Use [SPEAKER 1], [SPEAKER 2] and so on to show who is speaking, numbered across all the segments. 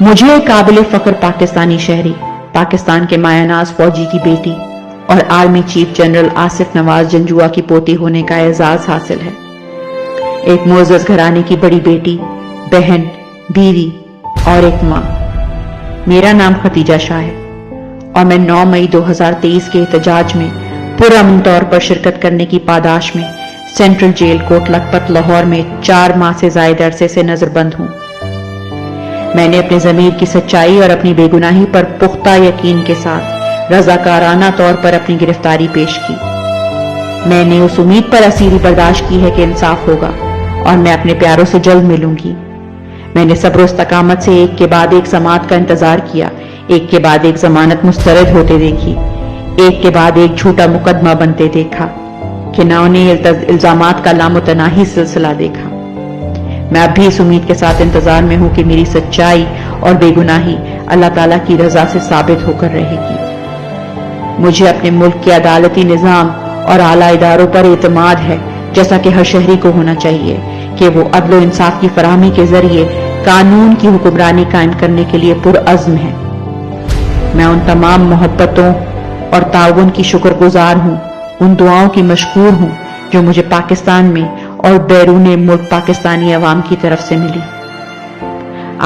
[SPEAKER 1] مجھے قابل فخر پاکستانی شہری، پاکستان کے مایہ ناز فوجی کی بیٹی اور آرمی چیف جنرل آصف نواز جنجوعہ کی پوتی ہونے کا اعزاز حاصل ہے۔ ایک معزز گھرانے کی بڑی بیٹی، بہن، بیوی اور ایک ماں۔ میرا نام ختیجہ شاہ ہے اور میں 9 مئی 2023 کے احتجاج میں پرامن طور پر شرکت کرنے کی پاداش میں سینٹرل جیل کوٹ لکھپت لاہور میں 4 ماہ سے زائد عرصے سے نظر بند ہوں۔ میں نے اپنے ضمیر کی سچائی اور اپنی بے گناہی پر پختہ یقین کے ساتھ رضاکارانہ طور پر اپنی گرفتاری پیش کی۔ میں نے اس امید پر اسیری برداشت کی ہے کہ انصاف ہوگا اور میں اپنے پیاروں سے جلد ملوں گی۔ میں نے صبر و استقامت سے ایک کے بعد ایک سماعت کا انتظار کیا، ایک کے بعد ایک ضمانت مسترد ہوتے دیکھی، ایک کے بعد ایک جھوٹا مقدمہ بنتے دیکھا کہ نہ انہیں الزامات کا لامتناہی سلسلہ دیکھا۔ میں اب بھی اس امید کے ساتھ انتظار میں ہوں کہ میری سچائی اور بے گناہی اللہ تعالیٰ کی رضا سے ثابت ہو کر رہے گی۔ مجھے اپنے ملک کے عدالتی نظام اور اعلیٰ اداروں پر اعتماد ہے، جیسا کہ ہر شہری کو ہونا چاہیے کہ وہ عدل و انصاف کی فراہمی کے ذریعے قانون کی حکمرانی قائم کرنے کے لیے پرعزم ہے۔ میں ان تمام محبتوں اور تعاون کی شکر گزار ہوں، ان دعاؤں کی مشکور ہوں جو مجھے پاکستان میں اور بیرون ملک پاکستانی عوام کی طرف سے ملی۔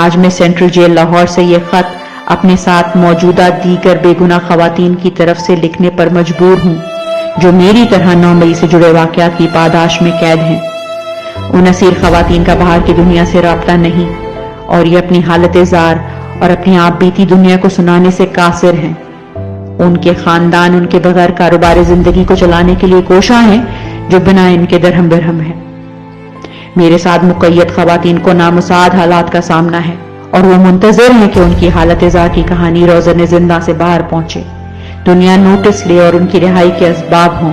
[SPEAKER 1] آج میں سینٹرل جیل لاہور سے یہ خط اپنے ساتھ موجودہ دیگر بے گناہ خواتین کی طرف سے لکھنے پر مجبور ہوں جو میری طرح 9 مئی سے جڑے واقعات کی پاداش میں قید ہیں۔ ان اسیر خواتین کا باہر کی دنیا سے رابطہ نہیں اور یہ اپنی حالت زار اور اپنی آپ بیتی دنیا کو سنانے سے قاصر ہیں۔ ان کے خاندان ان کے بغیر کاروبار زندگی کو چلانے کے لیے کوشاں ہیں جو بنا ان کے درہم برہم ہے۔ میرے ساتھ مقید خواتین کو نامساعد حالات کا سامنا ہے اور وہ منتظر ہیں کہ ان کی حالت زار کی کہانی روزن زندہ سے باہر پہنچے، دنیا نوٹس لے اور ان کی رہائی کے اسباب ہوں۔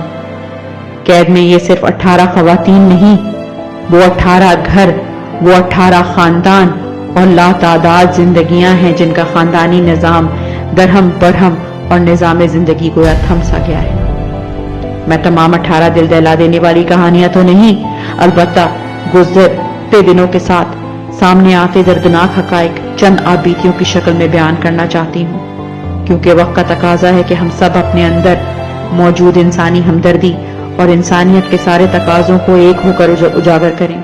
[SPEAKER 1] قید میں یہ صرف 18 خواتین نہیں، وہ 18 گھر، وہ 18 خاندان اور لاتعداد زندگیاں ہیں جن کا خاندانی نظام درہم برہم اور نظام زندگی گویا تھم سا گیا ہے۔ میں تمام 18 دل دہلا دینے والی کہانیاں تو نہیں، البتہ گزرتے دنوں کے ساتھ سامنے آتے دردناک حقائق چند آبیتیوں کی شکل میں بیان کرنا چاہتی ہوں، کیونکہ وقت کا تقاضا ہے کہ ہم سب اپنے اندر موجود انسانی ہمدردی اور انسانیت کے سارے تقاضوں کو ایک ہو کر اجاگر کریں۔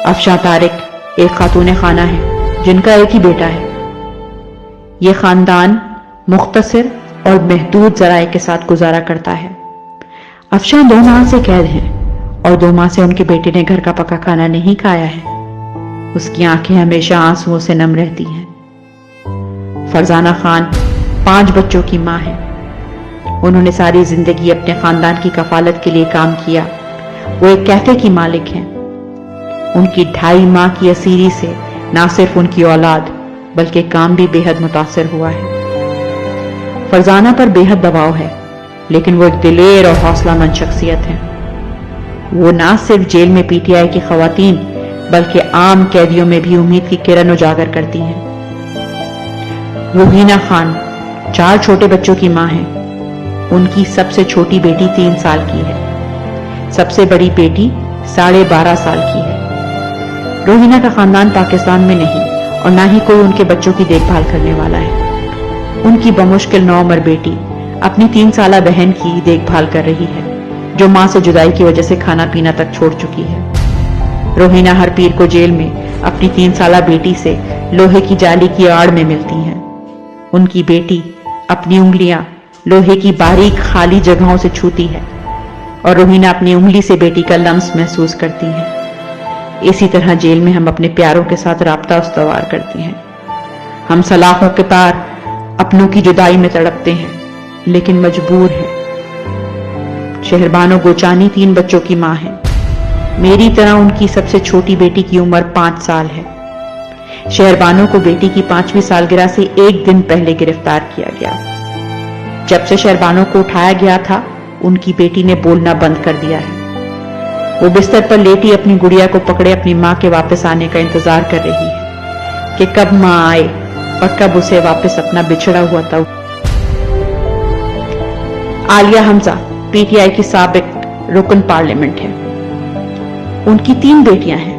[SPEAKER 1] افشاں طارق ایک خاتون خانہ ہے جن کا ایک ہی بیٹا ہے۔ یہ خاندان مختصر اور محدود ذرائع کے ساتھ گزارا کرتا ہے۔ افشاں 2 ماہ سے قید ہیں اور 2 ماہ سے ان کے بیٹے نے گھر کا پکا کھانا نہیں کھایا ہے۔ اس کی آنکھیں ہمیشہ آنسوؤں سے نم رہتی ہیں۔ فرزانہ خان 5 بچوں کی ماں ہے۔ انہوں نے ساری زندگی اپنے خاندان کی کفالت کے لیے کام کیا۔ وہ ایک کیفے کی مالک ہیں۔ ان کی 2.5 ماہ کی اسیری سے نہ صرف ان کی اولاد بلکہ کام بھی بے حد متاثر ہوا ہے۔ فرزانہ پر بے حد دباؤ ہے، لیکن وہ ایک دلیر اور حوصلہ مند شخصیت ہے۔ وہ نہ صرف جیل میں پی ٹی آئی کی خواتین بلکہ عام قیدیوں میں بھی امید کی کرن اجاگر کرتی ہیں۔ روحینہ خان 4 چھوٹے بچوں کی ماں ہیں۔ ان کی سب سے چھوٹی بیٹی 3 سال کی ہے، سب سے بڑی بیٹی 12.5 سال کی ہے۔ روحینہ کا خاندان پاکستان میں نہیں اور نہ ہی کوئی ان کے بچوں کی دیکھ بھال کرنے والا ہے۔ ان کی بمشکل 9 عمر بیٹی اپنی 3 سالہ بہن کی دیکھ بھال کر رہی ہے جو ماں سے جدائی کی وجہ سے کھانا پینا تک چھوڑ چکی ہے۔ روحینہ ہر پیر کو جیل میں اپنی 3 سالہ بیٹی سے لوہے کی جالی کی آڑ میں ملتی ہیں۔ ان کی بیٹی اپنی انگلیاں لوہے کی باریک خالی جگہوں سے چھوتی ہے اور روحینہ اپنی انگلی سے بیٹی کا لمس محسوس کرتی ہیں۔ اسی طرح جیل میں ہم اپنے پیاروں کے ساتھ رابطہ استوار کرتے ہیں۔ ہم سلاخوں کے پار اپنوں کی جدائی میں تڑپتے ہیں لیکن مجبور ہیں۔ شہربانو گوچانی 3 بچوں کی ماں ہے۔ میری طرح ان کی سب سے چھوٹی بیٹی کی عمر 5 سال ہے۔ شہربانو کو بیٹی کی 5ویں سالگرہ سے 1 دن پہلے گرفتار کیا گیا۔ جب سے شہربانو کو اٹھایا گیا تھا ان کی بیٹی نے بولنا بند کر دیا ہے۔ وہ بستر پر لیٹی اپنی گڑیا کو پکڑے اپنی ماں کے واپس آنے کا انتظار کر رہی ہے کہ کب ماں آئے اور کب اسے واپس اپنا بچھڑا ہوا تھا۔ عالیہ حمزہ پی ٹی آئی کی سابق رکن پارلیمنٹ ہے۔ ان کی 3 بیٹیاں ہیں۔